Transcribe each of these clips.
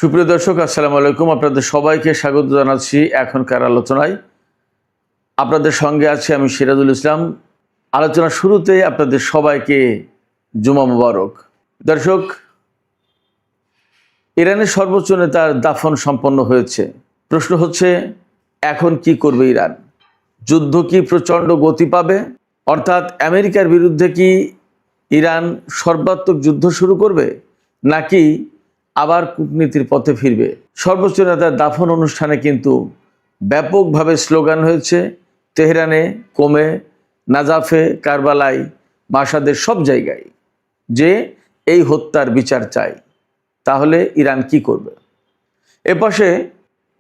সুপ্রিয় দর্শক, আসসালামু আলাইকুম। আপনাদের সবাইকে স্বাগত জানাচ্ছি এখনকার আলোচনায়। আপনাদের সঙ্গে আছি আমি সিরাজুল ইসলাম। আলোচনার শুরুতে আপনাদের সবাইকে জুমা মুবারক। দর্শক, ইরানের সর্বোচ্চ নেতার দাফন সম্পন্ন হয়েছে। প্রশ্ন হচ্ছে, এখন কি করবে ইরান? যুদ্ধ কি প্রচণ্ড গতি পাবে? অর্থাৎ আমেরিকার বিরুদ্ধে কি ইরান সর্বাত্মক যুদ্ধ শুরু করবে, নাকি আবার কূটনীতির পথে ফিরবে? সর্বোচ্চ নেতার দাফন অনুষ্ঠানে কিন্তু ব্যাপকভাবে স্লোগান হয়েছে তেহরানে, কোমে, নাজাফে, কারবালায়, মাসাদের সব জায়গায় যে এই হত্যার বিচার চাই। তাহলে ইরান কি করবে? এপাশে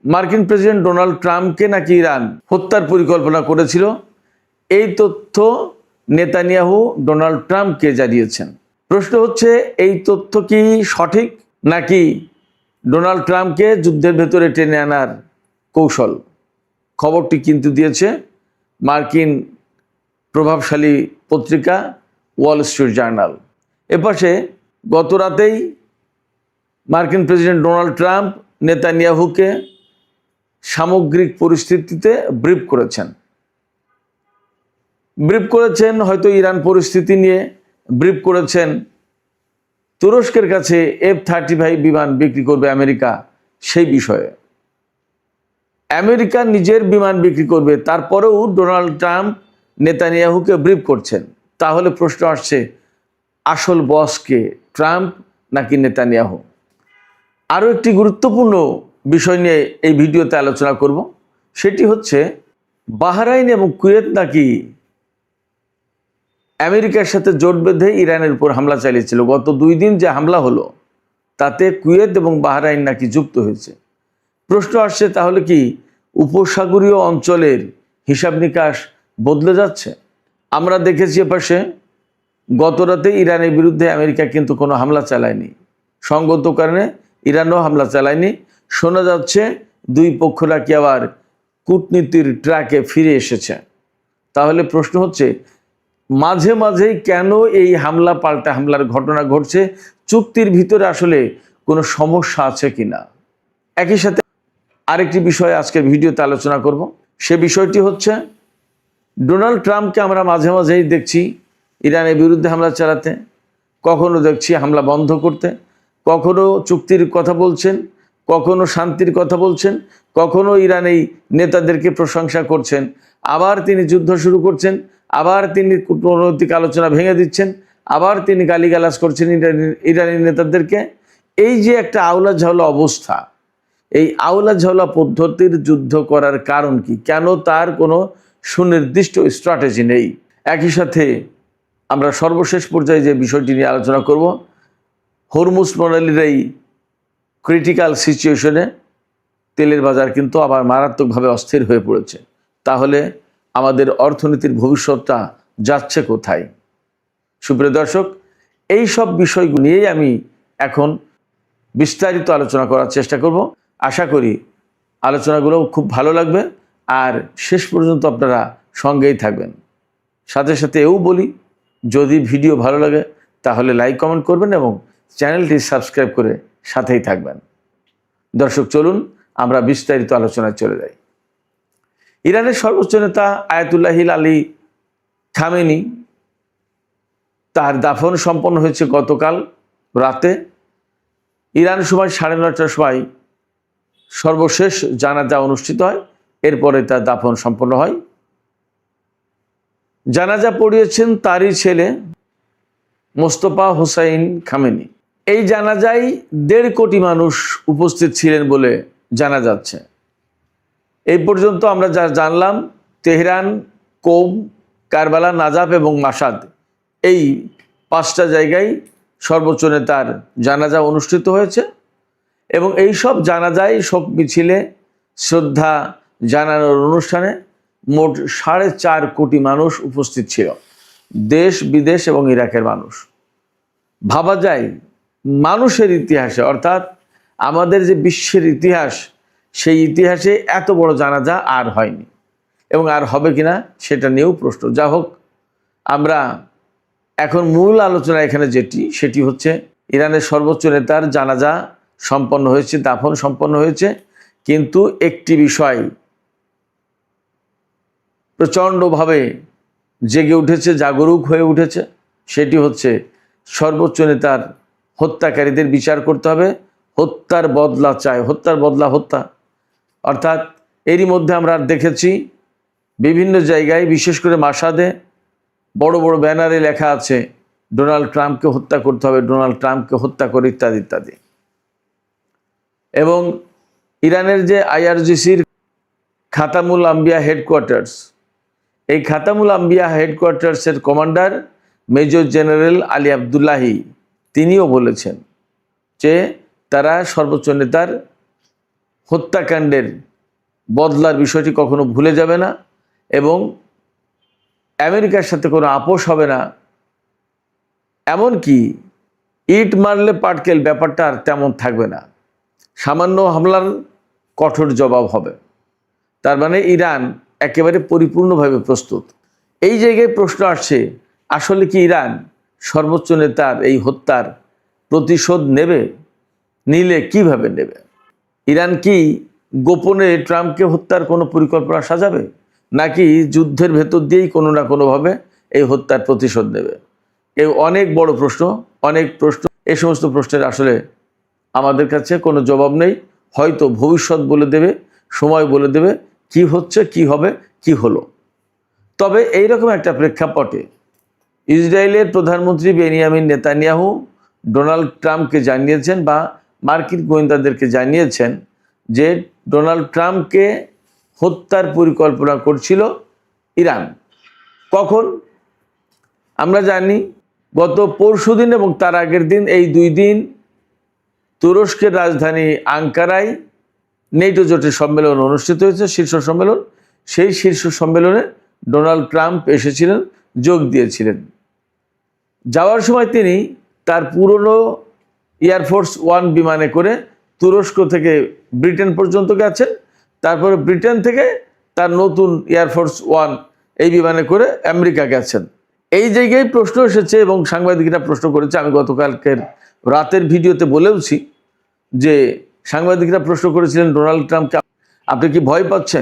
মার্কিন প্রেসিডেন্ট ডোনাল্ড ট্রাম্পকে নাকি ইরান হত্যার পরিকল্পনা করেছিল, এই তথ্য নেতানিয়াহু ডোনাল্ড ট্রাম্পকে জানিয়েছেন। প্রশ্ন হচ্ছে, এই তথ্য কি সঠিক, নাকি ডোনাল্ড ট্রাম্পকে যুদ্ধের ভেতরে টেনে আনার কৌশল? খবরটি কিন্তু দিয়েছে মার্কিন প্রভাবশালী পত্রিকা ওয়াল স্ট্রিট জার্নাল। এপাশে গত রাতেই মার্কিন প্রেসিডেন্ট ডোনাল্ড ট্রাম্প নেতানিয়াহুকে সামগ্রিক পরিস্থিতিতে ব্রিফ করেছেন। হয়তো ইরান পরিস্থিতি নিয়ে ব্রিফ করেছেন। তুরস্কের কাছে F-35 বিমান বিক্রি করবে আমেরিকা, সেই বিষয়ে। আমেরিকা নিজের বিমান বিক্রি করবে, তারপরেও ডোনাল্ড ট্রাম্প নেতানিয়াহুকে ব্রিফ করছেন। তাহলে প্রশ্ন আসছে, আসল বস কে, ট্রাম্প নাকি নেতানিয়াহু? আরও একটি গুরুত্বপূর্ণ বিষয় নিয়ে এই ভিডিওতে আলোচনা করব। সেটি হচ্ছে, বাহরাইন এবং কুয়েত নাকি আমেরিকার সাথে জোট বেঁধে ইরানের উপর হামলা চালিয়েছিল। গত 2 দিন যে হামলা হলো, তাতে কুয়েত এবং বাহরাইন নাকি যুক্ত হয়েছে। প্রশ্ন আসছে, তাহলে কি উপসাগরীয় অঞ্চলের হিসাব নিকাশ বদলে যাচ্ছে? আমরা দেখেছি এপাশে গত রাতে ইরানের বিরুদ্ধে আমেরিকা কিন্তু কোনো হামলা চালায়নি। সঙ্গত কারণে ইরানও হামলা চালায়নি। শোনা যাচ্ছে দুই পক্ষ নাকি আবার কূটনীতির ট্র্যাকে ফিরে এসেছে। তাহলে প্রশ্ন হচ্ছে, মাঝে মাঝেই কেন এই হামলা পাল্টা হামলার ঘটনা ঘটছে? চুক্তির ভিতরে আসলে কোনো সমস্যা আছে কিনা? একই সাথে আরেকটি বিষয় আজকের ভিডিওতে আলোচনা করব। সে বিষয়টি হচ্ছে, ডোনাল্ড ট্রাম্পকে আমরা মাঝে মাঝেই দেখছি ইরানের বিরুদ্ধে হামলা চালাতে, কখনো দেখছি হামলা বন্ধ করতে, কখনো চুক্তির কথা বলছেন, কখনো শান্তির কথা বলছেন, কখনো ইরানি নেতাদেরকে প্রশংসা করছেন, আবার তিনি যুদ্ধ শুরু করছেন, আবার তিনি কূটনৈতিক আলোচনা ভেঙে দিচ্ছেন, আবার তিনি গালিগালাজ করছেন ইরানি নেতাদেরকে। এই যে একটা আউলা ঝাউলা অবস্থা, এই আউলা ঝাউলা পদ্ধতির যুদ্ধ করার কারণ কি? কেন তার কোনো সুনির্দিষ্ট স্ট্র্যাটেজি নেই? একই সাথে আমরা সর্বশেষ পর্যায়ে যে বিষয়টি নিয়ে আলোচনা করব, হরমুজ প্রণালীর এই ক্রিটিক্যাল সিচুয়েশনে তেলের বাজার কিন্তু আবার মারাত্মকভাবে অস্থির হয়ে পড়েছে। তাহলে আমাদের অর্থনীতির ভবিষ্যৎটা যাচ্ছে কোথায়? সুপ্রিয় দর্শক, এই সব বিষয়গুলো নিয়েই আমি এখন বিস্তারিত আলোচনা করার চেষ্টা করব। আশা করি আলোচনাগুলো খুব ভালো লাগবে, আর শেষ পর্যন্ত আপনারা সঙ্গেই থাকবেন। সাথে সাথে এও বলি, যদি ভিডিও ভালো লাগে তাহলে লাইক কমেন্ট করবেন এবং চ্যানেলটি সাবস্ক্রাইব করে সাথেই থাকবেন। দর্শক, চলুন আমরা বিস্তারিত আলোচনায় চলে যাই। ইরানের সর্বোচ্চ নেতা আয়াতুল্লাহ আলী খামেনি, তার দাফন সম্পন্ন হয়েছে গতকাল রাতে। ইরান সময় 9:30টার সময় সর্বশেষ জানাজা অনুষ্ঠিত হয়, এরপরে তার দাফন সম্পন্ন হয়। জানাজা পড়িয়েছেন তারই ছেলে মোস্তফা হোসাইন খামেনি। এই জানাজায় 1.5 কোটি মানুষ উপস্থিত ছিলেন বলে জানা যাচ্ছে। এই পর্যন্ত আমরা যা জানলাম, তেহরান, কোম, কারবালা, নাজাফ এবং মাসাদ, এই 5টা জায়গায় সর্বোচ্চ নেতার জানাজা অনুষ্ঠিত হয়েছে। এবং এই সব জানাজায় শোক মিছিলে শ্রদ্ধা জানানোর অনুষ্ঠানে মোট 4.5 কোটি মানুষ উপস্থিত ছিল, দেশ বিদেশ এবং ইরাকের মানুষ। ভাবা যায় মানুষের ইতিহাসে, অর্থাৎ আমাদের যে বিশ্বের ইতিহাস, সেই ইতিহাসে এত বড় জানাজা আর হয়নি, এবং আর হবে কিনা সেটা নিয়েও প্রশ্ন। যা হোক, আমরা এখন মূল আলোচনা এখানে সেটি হচ্ছে ইরানের সর্বোচ্চ নেতার জানাজা সম্পন্ন হয়েছে, দাফন সম্পন্ন হয়েছে। কিন্তু একটি বিষয় প্রচণ্ডভাবে জেগে উঠেছে, জাগরুক হয়ে উঠেছে, সেটি হচ্ছে সর্বোচ্চ নেতার হত্যাকারীদের বিচার করতে হবে। হত্যার বদলা চায়, হত্যার বদলা হত্যা। অর্থাৎ এরই মধ্যে আমরা দেখেছি বিভিন্ন জায়গায়, বিশেষ করে মাসাদে বড় বড় ব্যানারে লেখা আছে ডোনাল্ড ট্রাম্পকে হত্যা করতে হবে, ডোনাল্ড ট্রাম্পকে হত্যা করে, ইত্যাদি ইত্যাদি। এবং ইরানের যে IRGCর খাতামুল আম্বিয়া হেডকোয়ার্টার্স, এই খাতামুল আম্বিয়া হেডকোয়ার্টার্সের commander major general Ali Abdullahi তিনিও বলেছেন যে তারা সর্বোচ্চ নেতার হত্যাকাণ্ডের বদলার বিষয়টি কখনো ভুলে যাবে না এবং আমেরিকার সাথে কোনো আপোষ হবে না। এমনকি ইট মারলে পাটকেল ব্যাপারটা আর তেমন থাকবে না, সামান্য হামলার কঠোর জবাব হবে। তার মানে ইরান একেবারে পরিপূর্ণভাবে প্রস্তুত। এই জায়গায় প্রশ্ন আসছে, আসলে কি ইরান সর্বোচ্চ নেতার এই হত্যার প্রতিশোধ নেবে? নিলে কিভাবে নেবে? ইরান কি গোপনে ট্রাম্পকে হত্যার কোনো পরিকল্পনা সাজাবে, নাকি যুদ্ধের ভেতর দিয়েই কোনো না কোনোভাবে এই হত্যার প্রতিশোধ নেবে? এই অনেক বড় প্রশ্ন, অনেক প্রশ্ন। এই সমস্ত প্রশ্নের আসলে আমাদের কাছে কোনো জবাব নেই। হয়তো ভবিষ্যৎ বলে দেবে, সময় বলে দেবে কি হচ্ছে, কি হবে, কি হলো। তবে এইরকম একটা প্রেক্ষাপটে ইসরায়েলের প্রধানমন্ত্রী বেনিয়ামিন নেতানিয়াহু ডোনাল্ড ট্রাম্পকে জানিয়েছেন বা মার্কিন গোয়েন্দাদেরকে জানিয়েছেন যে ডোনাল্ড ট্রাম্পকে হত্যার পরিকল্পনা করছিল ইরান। কখন? আমরা জানি গত পরশুদিন এবং তার আগের দিন, এই 2 দিন তুরস্কের রাজধানী আঙ্কারায় নেটো জোটের সম্মেলন অনুষ্ঠিত হয়েছে, শীর্ষ সম্মেলন। সেই শীর্ষ সম্মেলনে ডোনাল্ড ট্রাম্প এসেছিলেন, যোগ দিয়েছিলেন। যাওয়ার সময় তিনি তার পুরনো এয়ারফোর্স 1 বিমানে করে তুরস্ক থেকে ব্রিটেন পর্যন্ত গেছেন। তারপরে ব্রিটেন থেকে তার নতুন এয়ারফোর্স 1 এই বিমানে করে আমেরিকা গেছেন। এই জায়গায় প্রশ্ন এসেছে এবং সাংবাদিকরা প্রশ্ন করেছে, আমি গতকালকের রাতের ভিডিওতে বলেওছি যে সাংবাদিকরা প্রশ্ন করেছিলেন ডোনাল্ড ট্রাম্পকে, আপনি কি ভয় পাচ্ছেন?